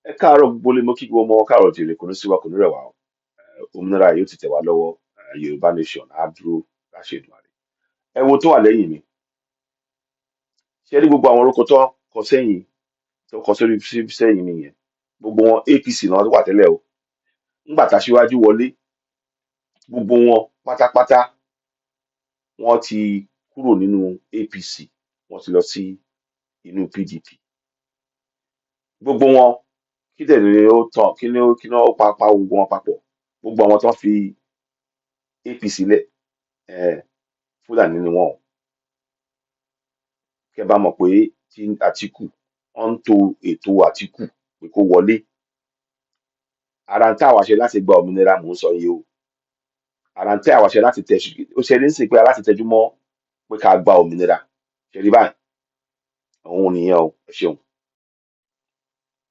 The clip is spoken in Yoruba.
Ẹ káàárọ̀ gbogbo lé mo kí gbogbo ọmọ káàárọ̀ jèrè kò ní sí wa kò ní rẹ̀ wá o. Òmìnira yóò ti tẹ̀ wá lọ́wọ́. Yorùbá nation á dúró láṣẹ Èdùmàrè. Ẹ wo tó wà lẹ́yìn mi. Ṣé rí gbogbo àwọn orúkọ tó kọ sẹ́yìn tó kọ sórí sẹ́yìn mi yẹn? Gbogbo wọn APC náà wà tẹ́lẹ̀ o. Nígbà tá Aṣíwájú wọlé, gbogbo wọn pátápátá wọ́n ti kúrò nínú APC, wọ́n ti lọ sí inú PDP. Gbogbo wọn kí tẹ̀lé ó tán kí ni ó pa gbogbo wọn papọ̀. Gbogbo àwọn tó fi APC lẹ̀ Fúlàní ni wọn o. Kẹ́ bá mọ̀ pé tí Atiku wọ́n ń to ètò Atiku pé kó wọlé. Ara ń tá àwa ṣe láti gba òmìnira mò ń sọ yìí o. Ara ń tẹ́ àwa ṣe láti tẹ̀sí ó ṣe ní sìn pé láti tẹjú mọ́ pé ká gba òmìnira. Ṣe rí báyìí? Òun nìyẹn o. Ẹ ṣeun.